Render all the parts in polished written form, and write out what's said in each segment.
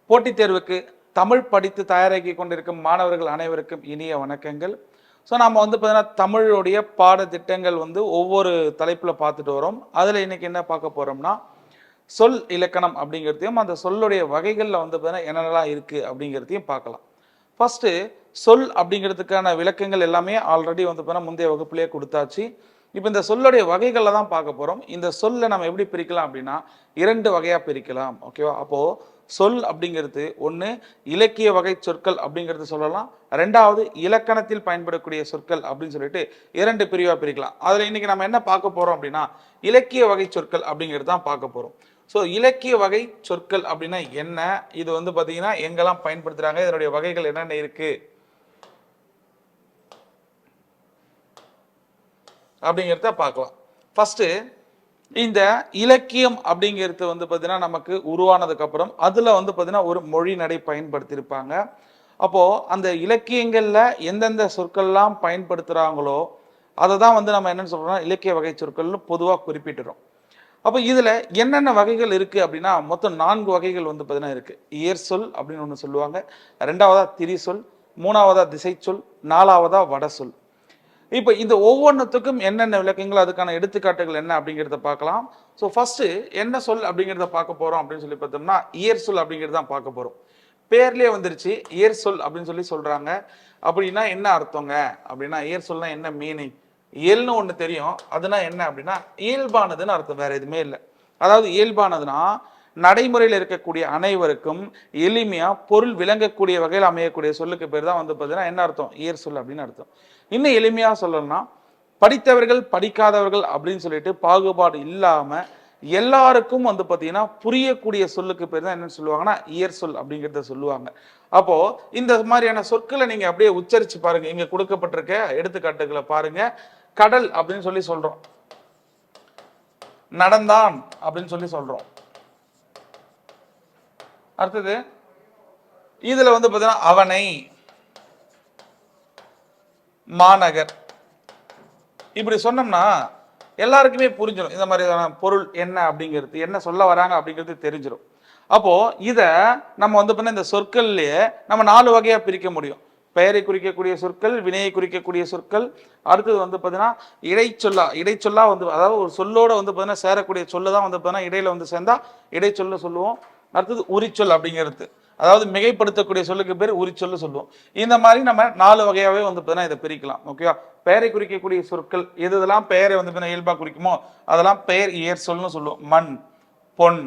போட்டித் தேர்வுக்கு தமிழ் படித்து தயாராகி கொண்டிருக்கும் மாணவர்கள் அனைவருக்கும் இனிய வணக்கங்கள். ஸோ நம்ம வந்து பார்த்தீங்கன்னா தமிழுடைய பாடத்திட்டங்கள் வந்து ஒவ்வொரு தலைப்பில் பார்த்துட்டு வரோம். அதில் இன்னைக்கு என்ன பார்க்க போகிறோம்னா சொல் இலக்கணம் அப்படிங்கிறதையும் அந்த சொல்லுடைய வகைகளில் வந்து பார்த்தீங்கன்னா என்னென்னலாம் இருக்குது அப்படிங்கிறதையும் பார்க்கலாம். ஃபஸ்ட்டு சொல் அப்படிங்கிறதுக்கான விளக்கங்கள் எல்லாமே ஆல்ரெடி வந்து பார்த்தீங்கன்னா முந்தைய வகுப்புலேயே கொடுத்தாச்சு. இப்போ இந்த சொல்லுடைய வகைகளை தான் பார்க்க போகிறோம். இந்த சொல்லை நம்ம எப்படி பிரிக்கலாம் அப்படின்னா 2 வகையாக பிரிக்கலாம். ஓகேவா? அப்போது சொல் அப்படிங்கிறது ஒன்று இலக்கிய வகை சொற்கள் அப்படிங்கிறது சொல்லலாம், ரெண்டாவது இலக்கணத்தில் பயன்படக்கூடிய சொற்கள் அப்படின்னு சொல்லிட்டு 2 பிரிவாக பிரிக்கலாம். அதில் இன்னைக்கு நம்ம என்ன பார்க்க போகிறோம் அப்படின்னா இலக்கிய வகை சொற்கள் அப்படிங்கிறது தான் பார்க்க போகிறோம். ஸோ இலக்கிய வகை சொற்கள் அப்படின்னா என்ன, இது வந்து பார்த்தீங்கன்னா எங்கெல்லாம் பயன்படுத்துகிறாங்க, இதனுடைய வகைகள் என்னென்ன இருக்குது அப்படிங்கிறத பார்க்கலாம். ஃபஸ்ட்டு இந்த இலக்கியம் அப்படிங்கிறது வந்து பார்த்தீங்கன்னா நமக்கு உருவானதுக்கு அப்புறம் அதில் வந்து பார்த்தீங்கன்னா ஒரு மொழி நடை பயன்படுத்தியிருப்பாங்க. அப்போது அந்த இலக்கியங்களில் எந்தெந்த சொற்கள்லாம் பயன்படுத்துகிறாங்களோ அதை தான் வந்து நம்ம என்னென்னு சொல்கிறோம்னா இலக்கிய வகை சொற்கள்னு பொதுவாக குறிப்பிட்டுறோம். அப்போ இதில் என்னென்ன வகைகள் இருக்குது அப்படின்னா மொத்தம் 4 வகைகள் வந்து பார்த்தீங்கன்னா இருக்குது. இயற் சொல் அப்படின்னு ஒன்று சொல்லுவாங்க, ரெண்டாவதாக திரி சொல், மூணாவதாக திசை சொல், நாலாவதாக வட சொல். இப்போ இந்த ஒவ்வொன்றுத்துக்கும் என்னென்ன விளக்கங்கள், அதுக்கான எடுத்துக்காட்டுகள் என்ன அப்படிங்கிறத பார்க்கலாம். ஸோ ஃபஸ்ட்டு என்ன சொல் அப்படிங்கிறத பார்க்க போகிறோம் அப்படின்னு சொல்லி பார்த்தோம்னா இயற் சொல் அப்படிங்கிறது தான் பார்க்க போகிறோம். பேர்லேயே வந்துருச்சு இயற் சொல் அப்படின்னு சொல்லி சொல்கிறாங்க. அப்படின்னா என்ன அர்த்தங்க அப்படின்னா இயற் சொல்னா என்ன மீனிங், இயல்னு ஒன்று தெரியும், அதுனா என்ன அப்படின்னா இயல்பானதுன்னு அர்த்தம், வேற எதுவுமே இல்லை. அதாவது இயல்பானதுன்னா நடைமுறையில் இருக்கக்கூடிய அனைவருக்கும் எளிமையாக பொருள் விளங்கக்கூடிய வகையில் அமையக்கூடிய சொல்லுக்கு பேர் தான் வந்து பார்த்தீங்கன்னா என்ன அர்த்தம், இயற் சொல் அப்படின்னு அர்த்தம். இன்னும் எளிமையாக சொல்லணும்னா படித்தவர்கள் படிக்காதவர்கள் அப்படின்னு சொல்லிட்டு பாகுபாடு இல்லாமல் எல்லாருக்கும் வந்து பார்த்தீங்கன்னா புரியக்கூடிய சொல்லுக்கு பேர் தான் என்னன்னு சொல்லுவாங்கன்னா இயற் சொல் அப்படிங்கிறத சொல்லுவாங்க. அப்போ இந்த மாதிரியான சொற்களை நீங்க அப்படியே உச்சரிச்சு பாருங்க. இங்க கொடுக்கப்பட்டிருக்க எடுத்துக்காட்டுகளை பாருங்க. கடல் அப்படின்னு சொல்லி சொல்றோம், நடந்தான் அப்படின்னு சொல்லி சொல்றோம். அடுத்தது இதுல வந்து பார்த்தீங்கன்னா அவனை, மாநகர் இப்படி சொன்னோம்னா எல்லாருக்குமே புரிஞ்சிடும் இந்த மாதிரியான பொருள் என்ன அப்படிங்கிறது, என்ன சொல்ல வராங்க அப்படிங்கிறது தெரிஞ்சிடும். அப்போ இதை நம்ம வந்து பார்த்தீங்கன்னா இந்த சொற்கள்லயே நம்ம 4 வகையா பிரிக்க முடியும். பெயரை குறிக்கக்கூடிய சொற்கள், வினையை குறிக்கக்கூடிய சொற்கள், அடுத்தது வந்து பார்த்தீங்கன்னா இடைச்சொல்லா வந்து அதாவது ஒரு சொல்லோட வந்து பார்த்தீங்கன்னா சேரக்கூடிய சொல்ல தான் வந்து பார்த்தீங்கன்னா இடையில வந்து சேர்ந்தா இடைச்சொல்ல சொல்லுவோம். அடுத்தது உரிச்சொல் அப்படிங்கிறது, அதாவது மிகைப்படுத்தக்கூடிய சொல்லுக்கு பேர் உரிச்சொல்லு சொல்லுவோம். இந்த மாதிரி நம்ம 4 வகையாவே வந்து பார்த்தீங்கன்னா இதை பிரிக்கலாம். ஓகேவா? பெயரை குறிக்கக்கூடிய சொற்கள் எதெல்லாம் பெயரை வந்து பார்த்தீங்கன்னா இயல்பா குறிக்குமோ அதெல்லாம் பெயர் இயற் சொல்னு சொல்லுவோம். மண், பொன்,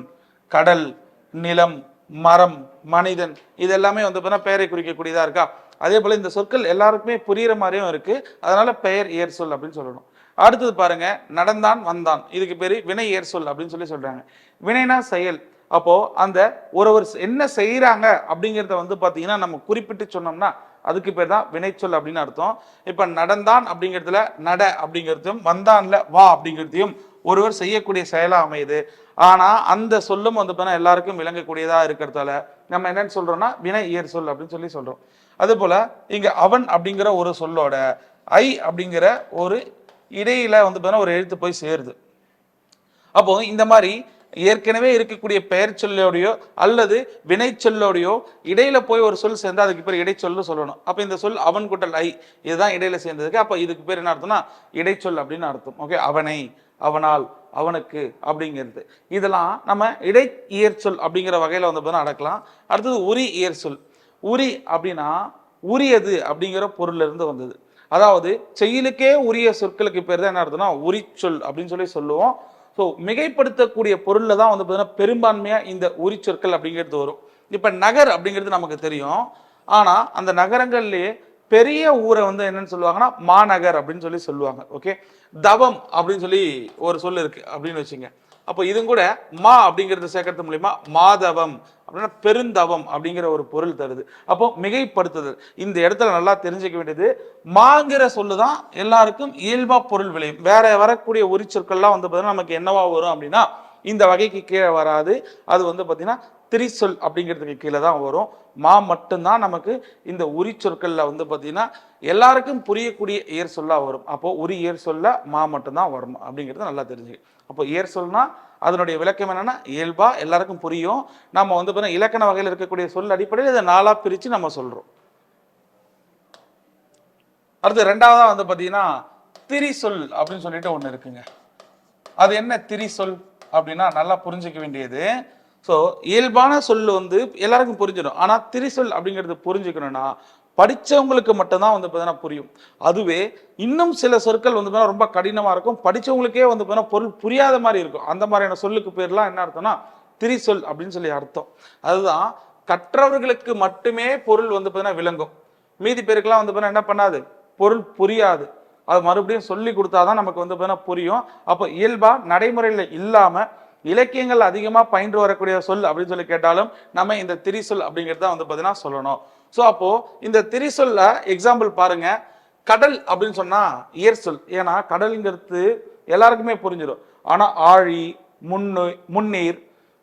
கடல், நிலம், மரம், மனிதன், இது எல்லாமே வந்து பார்த்தீங்கன்னா பெயரை குறிக்கக்கூடியதா இருக்கா. அதே போல இந்த சொற்கள் எல்லாருக்குமே புரியுற மாதிரியும் இருக்கு, அதனால பெயர் இயற் சொல் அப்படின்னு சொல்லணும். அடுத்தது பாருங்க, நடந்தான் வந்தான், இதுக்கு பேரு வினை இயற் சொல் அப்படின்னு சொல்லி சொல்றாங்க. வினைனா செயல். அப்போ அந்த ஒருவர் என்ன செய்யறாங்க அப்படிங்கிறத வந்து பாத்தீங்கன்னா நம்ம குறிப்பிட்டு சொன்னோம்னா அதுக்கு பேர் தான் வினைச்சொல் அப்படின்னு அர்த்தம். இப்ப நடந்தான் அப்படிங்கிறதுல நட அப்படிங்கிறதையும் வந்தான்ல வா அப்படிங்கிறதையும் ஒருவர் செய்யக்கூடிய செயலா அமையுது. ஆனா அந்த சொல்லும் வந்து பார்த்தா எல்லாருக்கும் விளங்கக்கூடியதா இருக்கிறதால நம்ம என்னன்னு சொல்றோம்னா வினை இயற் சொல் அப்படின்னு சொல்லி சொல்றோம். அதே போல இங்க அவன் அப்படிங்கிற ஒரு சொல்லோட ஐ அப்படிங்கிற ஒரு இடையில வந்து பார்த்தா ஒரு எழுத்து போய் சேருது. அப்போ இந்த மாதிரி ஏற்கனவே இருக்கக்கூடிய பெயர் சொல்லோடையோ அல்லது வினை சொல்லோடையோ இடையில போய் ஒரு சொல் சேர்ந்தா அதுக்கு பேர் இடைச்சொல்லு சொல்லணும். அப்ப இந்த சொல் அவன் கூட்டல் ஐ இதுதான் இடையில சேர்ந்ததுக்கு, அப்ப இதுக்கு பேர் என்ன அர்த்தம்னா இடைச்சொல் அப்படின்னு அர்த்தம். ஓகே, அவனை, அவனால், அவனுக்கு அப்படிங்கிறது இதெல்லாம் நம்ம இடை இயற் சொல் அப்படிங்கிற வகையில வந்து அடக்கலாம். அடுத்தது உரி இயற் சொல். உரி அப்படின்னா உரியது அப்படிங்கிற பொருள்ல இருந்து வந்தது. அதாவது செயலுக்கே உரிய சொற்களுக்கு பேர் தான் என்ன அர்த்தம்னா உரிச்சொல் அப்படின்னு சொல்லி சொல்லுவோம். ஸோ மிகைப்படுத்தக்கூடிய பொருள்ல தான் வந்து பார்த்தீங்கன்னா பெரும்பான்மையா இந்த உரிச்சொற்கள் அப்படிங்கிறது வரும். இப்ப நகர் அப்படிங்கிறது நமக்கு தெரியும், ஆனா அந்த நகரங்கள்லயே பெரிய ஊரை வந்து என்னன்னு சொல்லுவாங்கன்னா மாநகர் அப்படின்னு சொல்லி சொல்லுவாங்க. ஓகே, தவம் அப்படின்னு சொல்லி ஒரு சொல் இருக்கு அப்படின்னு வச்சுங்க. அப்போ இதுவும் கூட மா அப்படிங்கிறது சேர்க்கறது மூலியமா மாதவம் அப்படின்னா பெருந்தவம் அப்படிங்கிற ஒரு பொருள் தருது. அப்போ மிகைப்படுத்துதல். இந்த இடத்துல நல்லா தெரிஞ்சுக்க வேண்டியது, மாங்கிற சொல்லுதான் எல்லாருக்கும் இயல்பா பொருள் விளையும். வேற வரக்கூடிய உரிச்சொற்கள்லாம் வந்து பார்த்தீங்கன்னா நமக்கு என்னவா வரும் அப்படின்னா இந்த வகைக்கு கீழே வராது. அது வந்து பார்த்தீங்கன்னா திரிசொல் அப்படிங்கிறதுக்கு கீழே தான் வரும். மா மட்டும்தான் நமக்கு இந்த உரி சொற்கள்ல வந்து பார்த்தீங்கன்னா எல்லாருக்கும் புரியக்கூடிய இயற் சொல்லா வரும். அப்போ உரி இயற் சொல்ல மா மட்டும்தான் வரும் அப்படிங்கிறது நல்லா தெரிஞ்சுக்க. அப்போ இயற் சொல்னா அதனுடைய விளக்கம் என்னன்னா இயல்பா எல்லாருக்கும் புரியும். நம்ம வந்து பார்த்தீங்கன்னா இலக்கண வகையில் இருக்கக்கூடிய சொல் அடிப்படையில் இதை 4ஆ பிரிச்சு நம்ம சொல்றோம். அடுத்து ரெண்டாவதா வந்து பார்த்தீங்கன்னா திரிசொல் அப்படின்னு சொல்லிட்டு ஒன்று இருக்குங்க. அது என்ன திரிசொல் அப்படின்னா நல்லா புரிஞ்சுக்க வேண்டியது. ஸோ இயல்பான சொல் வந்து எல்லாருக்கும் புரிஞ்சிடும். ஆனால் திரிசொல் அப்படிங்கிறது புரிஞ்சுக்கணும்னா படித்தவங்களுக்கு மட்டும்தான் வந்து பார்த்தீங்கன்னா புரியும். அதுவே இன்னும் சில சொற்கள் வந்து பார்த்தீங்கன்னா ரொம்ப கடினமாக இருக்கும். படித்தவங்களுக்கே வந்து பார்த்தீங்கன்னா பொருள் புரியாத மாதிரி இருக்கும். அந்த மாதிரியான சொல்லுக்கு பேர்லாம் என்ன அர்த்தம்னா திரிசொல் அப்படின்னு சொல்லி அர்த்தம். அதுதான் கற்றவர்களுக்கு மட்டுமே பொருள் வந்து பார்த்தீங்கன்னா விளங்கும். மீதி பேருக்கெல்லாம் வந்து பார்த்தீங்கன்னா என்ன பண்ணாது, பொருள் புரியாது. அது மறுபடியும் சொல்லி கொடுத்தாதான் நமக்கு வந்து பார்த்தீங்கன்னா புரியும். அப்போ இயல்பா நடைமுறையில் இல்லாம இலக்கியங்கள் அதிகமா பயின்று வரக்கூடிய சொல் அப்படின்னு சொல்லி கேட்டாலும் நம்ம இந்த திரிசொல் அப்படிங்கிறத வந்து பார்த்தீங்கன்னா சொல்லணும். ஸோ அப்போ இந்த திரிசொல்ல எக்ஸாம்பிள் பாருங்க. கடல் அப்படின்னு சொன்னா இயற் சொல். ஏன்னா கடல்ங்கிறது எல்லாருக்குமே புரிஞ்சிடும். ஆனா ஆழி, முன்னீர்,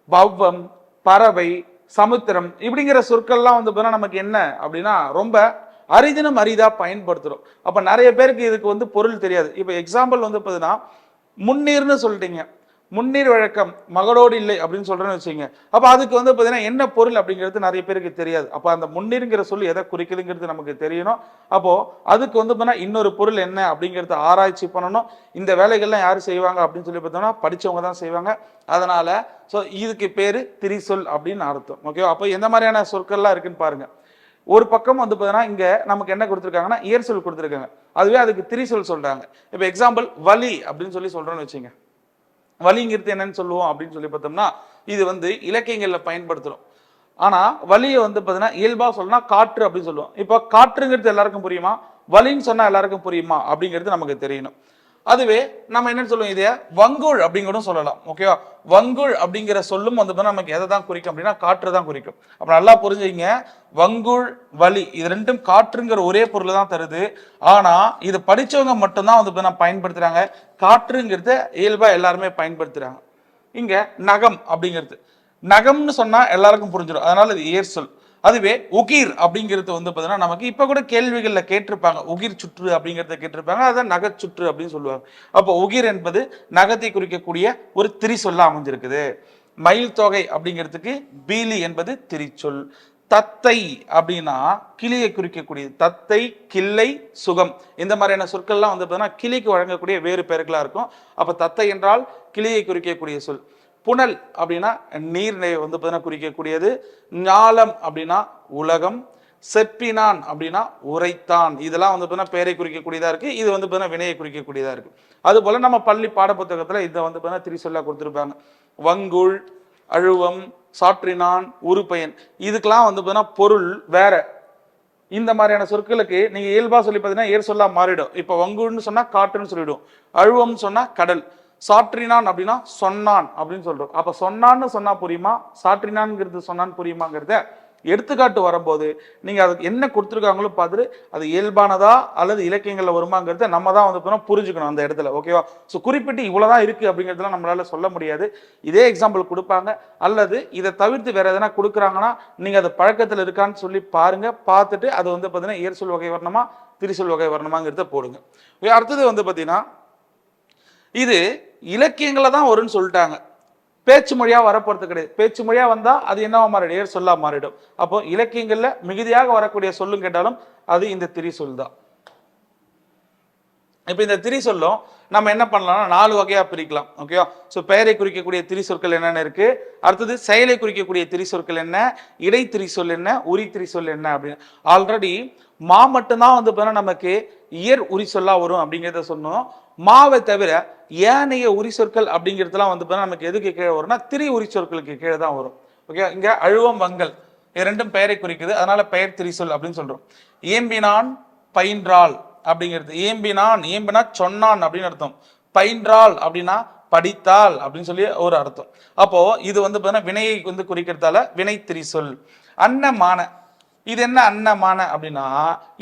பவ்வம், பறவை, சமுத்திரம் இப்படிங்கிற சொற்கள்லாம் வந்து பார்த்தீங்கன்னா நமக்கு என்ன அப்படின்னா ரொம்ப அரிதினம் அரிதா பயன்படுத்துறோம். அப்ப நிறைய பேருக்கு இதுக்கு வந்து பொருள் தெரியாது. இப்ப எக்ஸாம்பிள் வந்து பார்த்தீங்கன்னா முன்னீர்னு சொல்லிட்டீங்க, முன்னீர் வழக்கம் மகளோடு இல்லை அப்படின்னு சொல்றேன்னு வச்சுங்க. அப்ப அதுக்கு வந்து பார்த்தீங்கன்னா என்ன பொருள் அப்படிங்கிறது நிறைய பேருக்கு தெரியாது. அப்ப அந்த முன்னீர்ங்கிற சொல்லி எதை குறிக்குதுங்கிறது நமக்கு தெரியணும். அப்போ அதுக்கு வந்து பார்த்தீங்கன்னா இன்னொரு பொருள் என்ன அப்படிங்கிறத ஆராய்ச்சி பண்ணணும். இந்த வேலைகள்லாம் யாரு செய்வாங்க அப்படின்னு சொல்லி பார்த்தோம்னா படிச்சவங்க தான் செய்வாங்க. அதனால ஸோ இதுக்கு பேரு திரிசொல் அப்படின்னு அர்த்தம். ஓகே, அப்போ எந்த மாதிரியான சொற்கள்லாம் இருக்குன்னு பாருங்க. ஒரு பக்கம் வந்து பார்த்தீங்கன்னா இங்க நமக்கு என்ன கொடுத்துருக்காங்கன்னா இயற் சொல் கொடுத்துருக்காங்க. அதுவே அதுக்கு திரிசொல் சொல்றாங்க. இப்போ எக்ஸாம்பிள் வலி அப்படின்னு சொல்லி சொல்றோம்னு வச்சுங்க. வலிங்கிறது என்னன்னு சொல்லுவோம் அப்படின்னு சொல்லி பார்த்தோம்னா இது வந்து இலக்கியங்கள்ல பயன்படுத்துறோம். ஆனா வலியை வந்து பார்த்தீங்கன்னா இயல்பா சொல்லணும்னா காற்று அப்படின்னு சொல்லுவோம். இப்போ காற்றுங்கிறது எல்லாருக்கும் புரியுமா, வலின்னு சொன்னா எல்லாருக்கும் புரியுமா அப்படிங்கிறது நமக்கு தெரியணும். அதுவே நம்ம என்ன சொல்லுவோம், இதைய வங்குள் அப்படிங்கிற சொல்லலாம். ஓகேவா, வங்குள் அப்படிங்கிற சொல்லும் வந்து நமக்கு எதை தான் குறிக்கும் அப்படின்னா காற்று தான் குறிக்கும். அப்ப நல்லா புரிஞ்சுங்க, வங்குள் வலி இது ரெண்டும் காற்றுங்கிற ஒரே பொருள் தான் தருது. ஆனா இது படிச்சவங்க மட்டும்தான் வந்து பயன்படுத்துறாங்க. காற்றுங்கிறத இயல்பா எல்லாருமே பயன்படுத்துறாங்க. இங்க நகம் அப்படிங்கிறது, நகம்னு சொன்னா எல்லாருக்கும் புரிஞ்சிடும். அதனால இது இயற் சொல். அதுவே உகிர் அப்படிங்கிறது வந்து பார்த்தீங்கன்னா நமக்கு இப்போ கூட கேள்விகள்ல கேட்டிருப்பாங்க. உகிர் சுற்று அப்படிங்கிறத கேட்டிருப்பாங்க. அதான் நகைச்சுற்று அப்படின்னு சொல்லுவாங்க. அப்போ உகிர் என்பது நகத்தை குறிக்கக்கூடிய ஒரு திரிசொல்லா அமைஞ்சிருக்குது. மயில் தொகை அப்படிங்கிறதுக்கு பீலி என்பது திரிச்சொல். தத்தை அப்படின்னா கிளியை குறிக்கக்கூடியது. தத்தை, கிள்ளை, சுகம் இந்த மாதிரியான சொற்கள்லாம் வந்து பார்த்தீங்கன்னா கிளிக்கு வழங்கக்கூடிய வேறு பெயர்களா இருக்கும். அப்ப தத்தை என்றால் கிளியை குறிக்கக்கூடிய சொல். புனல் அப்படின்னா நீர்நிலை வந்து பார்த்தீங்கன்னா குறிக்கக்கூடியது. ஞாலம் அப்படின்னா உலகம். செப்பினான் அப்படின்னா உரைத்தான். இதெல்லாம் வந்து பார்த்தீங்கன்னா பெயரை குறிக்கக்கூடியதா இருக்கு. இது வந்து பார்த்தீங்கன்னா வினையை குறிக்கக்கூடியதா இருக்கு. அது போல நம்ம பள்ளி பாட புத்தகத்துல இதை வந்து பார்த்தீங்கன்னா திரிசொல்லா கொடுத்துருப்பாங்க. வங்குள், அழுவம், சாற்றினான், உருப்பயன் இதுக்கெல்லாம் வந்து பார்த்தீங்கன்னா பொருள் வேற. இந்த மாதிரியான சொற்களுக்கு நீங்க இயல்பா சொல்லி பார்த்தீங்கன்னா ஏர் சொல்லா மாறிடும். இப்ப வங்குன்னு சொன்னா காற்றுன்னு சொல்லிடும். அழுவம் சொன்னா கடல். சாற்றினான் அப்படின்னா சொன்னான் அப்படின்னு சொல்றோம். அப்ப சொன்னான்னு சொன்னா புரியுமா, சாற்றினான்ங்கிறது சொன்னான்னு புரியுமாங்கிறத எடுத்துக்காட்டு வரும்போது நீங்க அதுக்கு என்ன கொடுத்துருக்காங்களோ பார்த்துட்டு அது இயல்பானதா அல்லது இலக்கியங்கள்ல வருமாங்கிறத நம்ம தான் வந்து புரிஞ்சுக்கணும் அந்த இடத்துல. ஓகேவா, ஸோ குறிப்பிட்டு இவ்வளவுதான் இருக்கு அப்படிங்கிறதுலாம் நம்மளால சொல்ல முடியாது. இதே எக்ஸாம்பிள் கொடுப்பாங்க அல்லது இதை தவிர்த்து வேற எதனா கொடுக்குறாங்கன்னா நீங்க அது பழக்கத்தில் இருக்கான்னு சொல்லி பாருங்க. பார்த்துட்டு அது வந்து பார்த்தீங்கன்னா இயற் சொல் வகை வரணுமா திரிசொல் வகை வரணுமாங்கிறத போடுங்க. அடுத்தது வந்து பார்த்தீங்கன்னா இது இலக்கியங்கள தான் வரும்னு சொல்லிட்டாங்க. பேச்சு மொழியா வரப்போறது கிடையாது. பேச்சு மொழியா வந்தா அது என்னவா மாறிடும், ஏர் சொல்லா மாறிடும். அப்போ இலக்கியங்கள்ல மிகுதியாக வரக்கூடிய சொல்லும் கேட்டாலும் அது இந்த திரிசொல் தான். இப்ப இந்த திரிசொல்லும் நம்ம என்ன பண்ணலாம்னா 4 வகையா பிரிக்கலாம். ஓகேவா, ஸோ பெயரை குறிக்கக்கூடிய திரிசொற்கள் என்னென்ன இருக்கு, அடுத்தது செயலை குறிக்கக்கூடிய திரிசொற்கள் என்ன, இடை திரிசொல் என்ன, உரி திரிசொல் என்ன அப்படின்னு. ஆல்ரெடி மா மட்டும்தான் வந்து நமக்கு இயற் உரி சொல்லா வரும் அப்படிங்கிறத சொன்னோம். மாவை தவிர ஏனைய உரி சொற்கள் அப்படிங்கிறதுலாம் வந்து நமக்கு எதுக்கு கீழே வரும்னா திரி உரி சொற்களுக்கு கீழே தான் வரும். ஓகே, இங்க அழுவம் வங்கல் இரண்டும் பெயரை குறிக்குது. அதனால பெயர் திரிசொல் அப்படின்னு சொல்றோம். ஏம்பினான், பயின்றாள் அப்படிங்கிறது. ஏம்பினான், ஏம்பினா சொன்னான் அப்படின்னு அர்த்தம். பயின்றாள் அப்படின்னா படித்தாள் அப்படின்னு சொல்லி ஒரு அர்த்தம். அப்போ இது வந்து வினையை வந்து குறிக்கிறதால வினை திரிசொல். அன்னமான, இது என்ன அன்னமான அப்படின்னா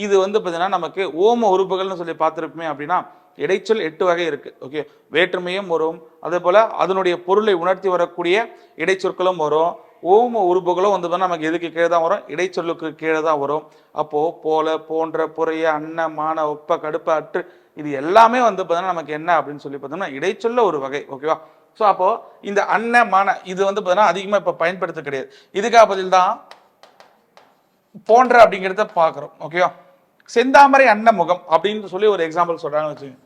இது வந்து பார்த்தீங்கன்னா நமக்கு ஓம உறுப்புகள்னு சொல்லி பார்த்துருப்போமே. அப்படின்னா இடைச்சொல் 8 வகை இருக்கு. ஓகே, வேற்றுமையும் வரும், அதே போல அதனுடைய பொருளை உணர்த்தி வரக்கூடிய இடைச்சொற்களும் வரும். ஓம உறுப்புகளும் வந்து நமக்கு எதுக்கு கீழே தான் வரும், இடைச்சொல்லுக்கு கீழே தான் வரும். அப்போ போல, போன்ற, புறைய, அன்ன, மான, ஒப்ப, கடுப்ப, அற்று இது எல்லாமே வந்து பார்த்தீங்கன்னா நமக்கு என்ன அப்படின்னு சொல்லி பார்த்தோம்னா இடைச்சொல்ல ஒரு வகை. ஓகேவா, ஸோ அப்போ இந்த அன்ன மான இது வந்து பார்த்தீங்கன்னா அதிகமாக இப்போ பயன்படுத்த கிடையாது. இதுக்காக பதில் தான் போன்ற அப்படிங்கிறத பார்க்குறோம். ஓகேவா? செந்தாமரை அன்ன முகம் அப்படின்னு சொல்லி ஒரு எக்ஸாம்பிள் சொல்றாங்கன்னு வச்சுக்கோங்க.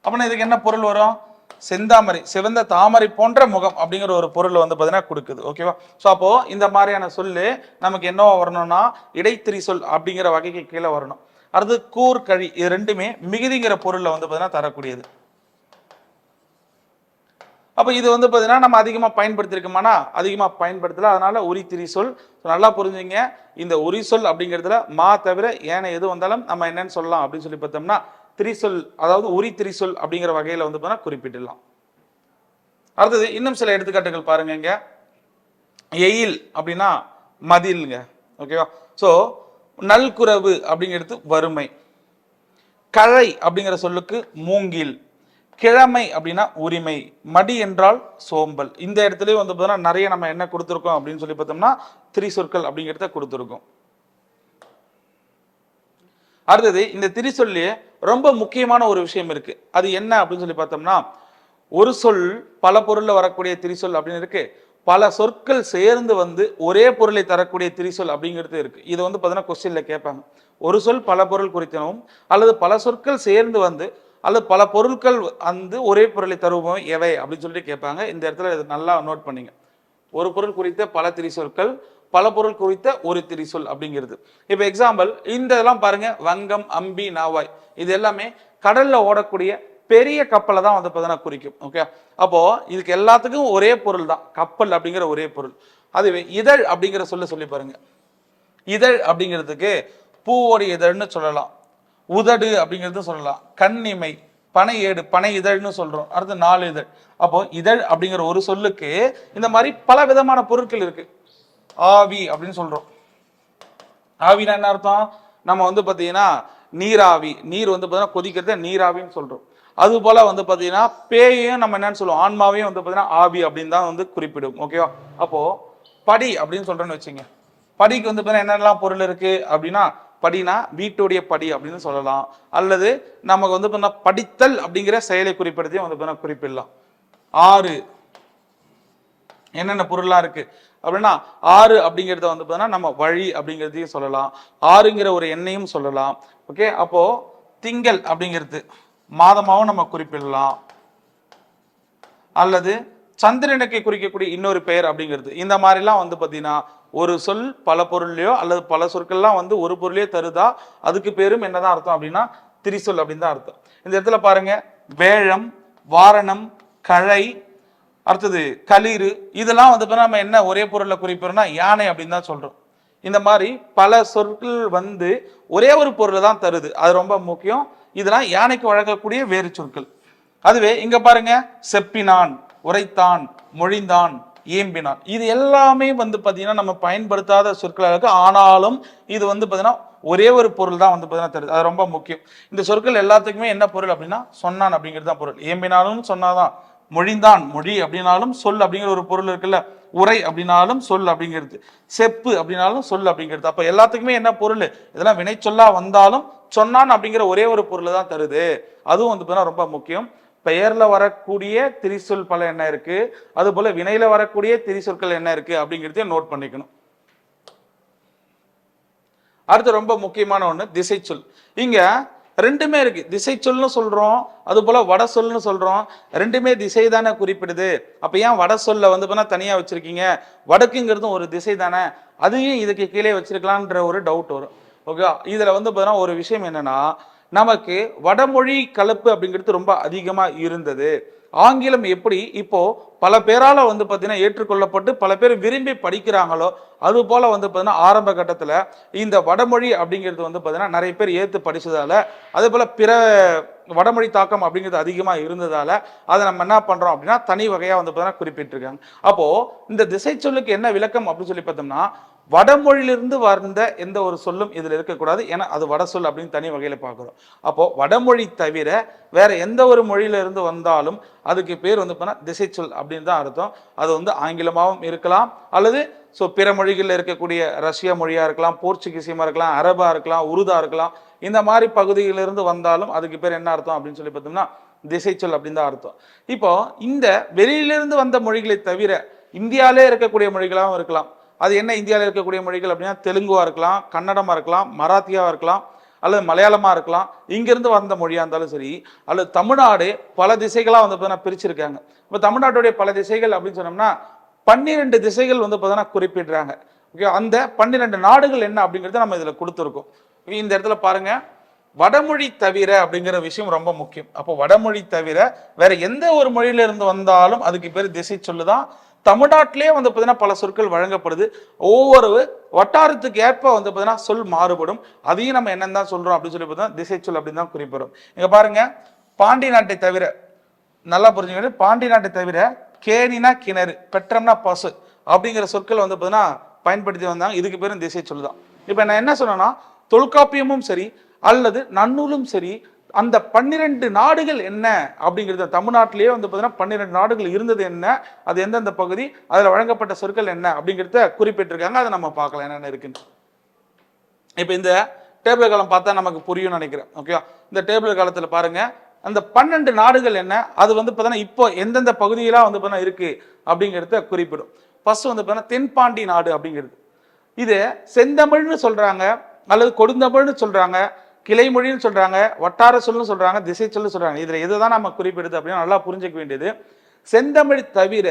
அப்படின்னா இதுக்கு என்ன பொருள் வரும்? செந்தாமரை, சிவந்த தாமரை போன்ற முகம் அப்படிங்கிற ஒரு பொருள் வந்து பார்த்தீங்கன்னா கொடுக்குது. ஓகேவா? ஸோ அப்போ இந்த மாதிரியான சொல்லு நமக்கு என்ன வரணும்னா இடைத்திரி சொல் அப்படிங்கிற வகைக்கு கீழே வரணும். அடுத்து கூர் கழி, இது ரெண்டுமே மிகுதிங்கிற பொருள்ல வந்து பார்த்தீங்கன்னா தரக்கூடியது. அப்போ இது வந்து பார்த்தீங்கன்னா நம்ம அதிகமாக பயன்படுத்திருக்கோமானா அதிகமாக பயன்படுத்தல. அதனால உரி திரி சொல். நல்லா புரிஞ்சுங்க. இந்த உரி சொல் அப்படிங்கிறதுல மா தவிர ஏன எது வந்தாலும் நம்ம என்னன்னு சொல்லலாம் அப்படின்னு சொல்லி பார்த்தோம்னா திரிசொல், அதாவது உரி திரிசொல் அப்படிங்கிற வகையில வந்து பார்த்தா குறிப்பிடலாம். அடுத்தது இன்னும் சில எடுத்துக்காட்டுகள் பாருங்க. இங்க எயில் அப்படின்னா மதில்ங்க. ஓகேவா? ஸோ நல்குறவு அப்படிங்கிறது வறுமை, கழை அப்படிங்கிற சொல்லுக்கு மூங்கில், கிழமை அப்படின்னா உரிமை, மடி என்றால் சோம்பல். இந்த இடத்துலயும் வந்து பார்த்தீங்கன்னா நிறைய நம்ம என்ன கொடுத்துருக்கோம் அப்படின்னு சொல்லி பார்த்தோம்னா திரிசொற்கள் அப்படிங்கிறத கொடுத்துருக்கோம். அடுத்தது இந்த திரிசொல்லியே ரொம்ப முக்கியமான ஒரு விஷயம் இருக்கு. அது என்ன அப்படின்னு சொல்லி பார்த்தோம்னா ஒரு சொல் பல பொருள்ல வரக்கூடிய திரிசொல் அப்படின்னு இருக்கு, பல சொற்கள் சேர்ந்து வந்து ஒரே பொருளை தரக்கூடிய திரிசொல் அப்படிங்கிறது இருக்கு. இது வந்து பார்த்தீங்கன்னா கொஸ்டின்ல கேட்பாங்க. ஒரு சொல் பல பொருள் குறித்தனவும் அல்லது பல சொற்கள் சேர்ந்து வந்து அல்லது பல பொருட்கள் வந்து ஒரே பொருளை தருவோம் எவை அப்படின்னு சொல்லிட்டு கேட்பாங்க. இந்த இடத்துல நல்லா நோட் பண்ணிங்க. ஒரு பொருள் குறித்த பல திரிசொற்கள், பல பொருள் குறித்த ஒரு திரிசொல் அப்படிங்கிறது. இப்போ எக்ஸாம்பிள் இந்த இதெல்லாம் பாருங்க. வங்கம், அம்பி, நாவாய் இது எல்லாமே கடல்ல ஓடக்கூடிய பெரிய கப்பலை தான் வந்து பார்த்தீங்கன்னா குறிக்கும். ஓகே, அப்போ இதுக்கு எல்லாத்துக்கும் ஒரே பொருள் தான் கப்பல் அப்படிங்கிற ஒரே பொருள். அதுவே இதழ் அப்படிங்கிற சொல்லி பாருங்க. இதழ் அப்படிங்கிறதுக்கு பூவோடைய இதழ்னு சொல்லலாம், உதடு அப்படிங்கிறது சொல்லலாம், கண்ணிமை, பனை ஏடு, பனை இதழ்னு சொல்றோம். அடுத்து 4 இதழ். அப்போ இதழ் அப்படிங்கிற ஒரு சொல்லுக்கு இந்த மாதிரி பல விதமான பொருட்கள் இருக்கு. ஆவி அப்படின்னு சொல்றோம். ஆவினா என்ன அர்த்தம்? நம்ம வந்து பாத்தீங்கன்னா நீராவி, நீர் வந்து பாத்தீங்கன்னா கொதிக்கிறத நீராவின்னு சொல்றோம். அது போல வந்து பாத்தீங்கன்னா பேயையும் நம்ம என்னன்னு சொல்லுவோம், ஆன்மாவையும் வந்து பாத்தீங்கன்னா ஆவி அப்படின்னு தான் வந்து குறிப்பிடும். ஓகேவா? அப்போ படி அப்படின்னு சொல்றேன்னு வச்சுங்க. படிக்கு வந்து பாத்தீங்கன்னா என்னெல்லாம் பொருள் இருக்கு அப்படின்னா படினா வீட்டுடைய படி அப்படின்னு சொல்லலாம், அல்லது நமக்கு வந்து பாத்தீங்கன்னா படித்தல் அப்படிங்கிற செயலை குறிப்பிடத்தையும் வந்து பாத்தீங்கன்னா குறிப்பிடலாம். ஆறு என்னென்ன பொருள்லாம் இருக்கு அப்படின்னா ஆறு அப்படிங்கிறத வந்து பார்த்தீங்கன்னா நம்ம வழி அப்படிங்கிறதையும் சொல்லலாம், ஆறுங்கிற ஒரு எண்ணையும் சொல்லலாம். ஓகே, அப்போ திங்கள் அப்படிங்கிறது மாதமாகவும் நம்ம குறிப்பிடலாம், அல்லது சந்திரனுக்கு குறிக்கக்கூடிய இன்னொரு பெயர் அப்படிங்கிறது. இந்த மாதிரிலாம் வந்து பார்த்தீங்கன்னா ஒரு சொல் பல பொருள்லையோ அல்லது பல சொற்கள்லாம் வந்து ஒரு பொருளையோ தருதா அதுக்கு பேரும் என்னதான் அர்த்தம் அப்படின்னா திரிசொல் அப்படின்னு தான் அர்த்தம். இந்த இடத்துல பாருங்க, வேழம், வாரணம், கழை, அடுத்தது களிறு, இதெல்லாம் வந்து நம்ம என்ன ஒரே பொருளை குறிப்பிடறோம்னா யானை அப்படின்னு தான் சொல்றோம். இந்த மாதிரி பல சொற்கள் வந்து ஒரே ஒரு பொருளை தான் தருது, அது ரொம்ப முக்கியம். இதெல்லாம் யானைக்கு வழங்கக்கூடிய வேறு சொற்கள். அதுவே இங்க பாருங்க, செப்பினான், உரைத்தான், மொழிந்தான், ஏம்பினான், இது எல்லாமே வந்து பாத்தீங்கன்னா நம்ம பயன்படுத்தாத சொற்களாக இருக்கு. ஆனாலும் இது வந்து பாத்தீங்கன்னா ஒரே ஒரு பொருள் தான் வந்து பாத்தீங்கன்னா தருது, அது ரொம்ப முக்கியம். இந்த சொற்கள் எல்லாத்துக்குமே என்ன பொருள் அப்படின்னா சொன்னான் அப்படிங்கிறது தான் பொருள். ஏம்பினாலும் சொன்னாதான், மொழிந்தான், மொழி அப்படின்னாலும் சொல் அப்படிங்கிற ஒரு பொருள் இருக்குல்ல, உரை அப்படின்னாலும் சொல் அப்படிங்கிறது, செப்பு அப்படின்னாலும் சொல் அப்படிங்கிறது. அப்ப எல்லாத்துக்குமே என்ன பொருள்? இதெல்லாம் வினை சொல்லா வந்தாலும் சொன்னான் அப்படிங்கிற ஒரே ஒரு பொருள் தான் தருது. அதுவும் வந்து ரொம்ப முக்கியம். பெயர்ல வரக்கூடிய திரிசொல் பல என்ன இருக்கு, அது போல வினையில வரக்கூடிய திரிசொற்கள் என்ன இருக்கு அப்படிங்கிறதையும் நோட் பண்ணிக்கணும். அடுத்து ரொம்ப முக்கியமான ஒண்ணு திசை சொல். இங்க ரெண்டுமே இருக்கு. திசை சொல்னு சொல்றோம், அது போல வட சொல்னு சொல்றோம். ரெண்டுமே திசை தானே குறிப்பிடுது. அப்ப ஏன் வட சொல்ல வந்து தனியா வச்சிருக்கீங்க? வடக்குங்கிறதும் ஒரு திசை தானே, அதையும் இதுக்கு கீழே வச்சிருக்கலாம்ன்ற ஒரு டவுட் வரும். ஓகே, இதுல வந்து ஒரு விஷயம் என்னன்னா, நமக்கு வடமொழி கலப்பு அப்படிங்கிறது ரொம்ப அதிகமா இருந்தது. ஆங்கிலம் எப்படி இப்போ பல பேரால வந்து பாத்தீங்கன்னா ஏற்றுக்கொள்ளப்பட்டு பல பேர் விரும்பி படிக்கிறாங்களோ அது போல வந்து பாத்தீங்கன்னா ஆரம்ப கட்டத்துல இந்த வடமொழி அப்படிங்கிறது வந்து பாத்தீங்கன்னா நிறைய பேர் ஏத்து படிச்சதால, அதே போல பிற வடமொழி தாக்கம் அப்படிங்கிறது அதிகமா இருந்ததால அதை நம்ம என்ன பண்றோம் அப்படின்னா தனி வகையா வந்து பாத்தீங்கன்னா குறிப்பிட்டிருக்காங்க. அப்போ இந்த திசை சொல்லுக்கு என்ன விளக்கம் அப்படின்னு சொல்லி பார்த்தோம்னா, வடமொழியிலிருந்து வந்த எந்த ஒரு சொல்லும் இதுல இருக்கக்கூடாது, ஏன்னா அது வட சொல் அப்படின்னு தனி வகையில பார்க்கிறோம். அப்போ வடமொழி தவிர வேற எந்த ஒரு மொழியில இருந்து வந்தாலும் அதுக்கு பேர் வந்து திசை சொல் அப்படின்னு தான் அர்த்தம். அது வந்து ஆங்கிலமாகவும் இருக்கலாம், அல்லது ஸோ பிற மொழிகளில் இருக்கக்கூடிய ரஷ்ய மொழியா இருக்கலாம், போர்ச்சுகீசியமா இருக்கலாம், அரபா இருக்கலாம், உருதா இருக்கலாம், இந்த மாதிரி பகுதியிலிருந்து வந்தாலும் அதுக்கு பேர் என்ன அர்த்தம் அப்படின்னு சொல்லி பார்த்தோம்னா திசைச்சொல் அப்படின்னு தான் அர்த்தம். இப்போ இந்த வெளியிலிருந்து வந்த மொழிகளை தவிர இந்தியாவிலே இருக்கக்கூடிய மொழிகளாகவும் இருக்கலாம். அது என்ன இந்தியாவில் இருக்கக்கூடிய மொழிகள் அப்படின்னா தெலுங்குவா இருக்கலாம், கன்னடமா இருக்கலாம், மராத்தியாவா இருக்கலாம், அல்லது மலையாளமா இருக்கலாம், இங்கிருந்து வந்த மொழியா இருந்தாலும் சரி, அல்லது தமிழ்நாடு பல திசைகளா வந்து பார்த்தீங்கன்னா பிரிச்சிருக்காங்க. இப்போ தமிழ்நாட்டுடைய பல திசைகள் அப்படின்னு சொன்னோம்னா 12 திசைகள் வந்து பார்த்தீங்கன்னா குறிப்பிடுறாங்க. ஓகே, அந்த 12 நாடுகள் என்ன அப்படிங்கிறத நம்ம இதில் கொடுத்துருக்கோம். இந்த இடத்துல பாருங்க, வடமொழி தவிர அப்படிங்கிற விஷயம் ரொம்ப முக்கியம். அப்போ வடமொழி தவிர வேற எந்த ஒரு மொழியில இருந்து வந்தாலும் அதுக்கு பேர் திசை சொல்லுதான். தமிழ்நாட்டிலே வந்து பார்த்தீங்கன்னா பல சொற்கள் வழங்கப்படுது. ஒவ்வொரு வட்டாரத்துக்கு ஏற்ப வந்து பார்த்தீங்கன்னா சொல் மாறுபடும். அதையும் நம்ம என்னன்னு தான் சொல்றோம் அப்படின்னு சொல்லி பார்த்தா திசை சொல் அப்படின்னு தான் குறிப்பிடும். இங்க பாருங்க, பாண்டி நாட்டை தவிர, நல்லா புரிஞ்சுக்கணும், பாண்டி நாட்டை தவிர கேணினா கிணறு, பெற்றம்னா பசு அப்படிங்கிற சொற்கள் வந்து பார்த்தீங்கன்னா பயன்படுத்தி வந்தாங்க. இதுக்கு பேரும் திசை சொல்லுதான். இப்போ நான் என்ன சொன்னேன்னா, தொல்காப்பியமும் சரி அல்லது நன்னூலும் சரி, அந்த 12 நாடுகள் என்ன அப்படிங்கிறது, தமிழ்நாட்டிலேயே வந்து பார்த்தீங்கன்னா 12 நாடுகள் இருந்தது என்ன, அது எந்தெந்த பகுதி, அதில் வழங்கப்பட்ட சொற்கள் என்ன அப்படிங்கிறத குறிப்பிட்டிருக்காங்க. அதை நம்ம பார்க்கலாம் என்னென்ன இருக்குன்னு. இப்போ இந்த டேபிள் காலம் பார்த்தா நமக்கு புரியும் நினைக்கிறேன். ஓகே, இந்த டேபிள் காலத்தில் பாருங்க, அந்த 12 நாடுகள் என்ன, அது வந்து பார்த்தீங்கன்னா இப்போ எந்தெந்த பகுதியெல்லாம் வந்து பார்த்தீங்கன்னா இருக்கு அப்படிங்கிறத குறிப்பிடும். ஃபர்ஸ்ட் வந்து பார்த்தீங்கன்னா தென்பாண்டி நாடு அப்படிங்கிறது, இது செந்தமிழ்னு சொல்றாங்க, அல்லது கொடுந்தமிழ்னு சொல்றாங்க, கிளைமொழின்னு சொல்றாங்க, வட்டார சொல்லுன்னு சொல்றாங்க, திசை சொல்லு சொல்றாங்க. இதுல எதுதான் நம்ம குறிப்பிடுது அப்படின்னா நல்லா புரிஞ்சுக்க வேண்டியது, செந்தமிழ் தவிர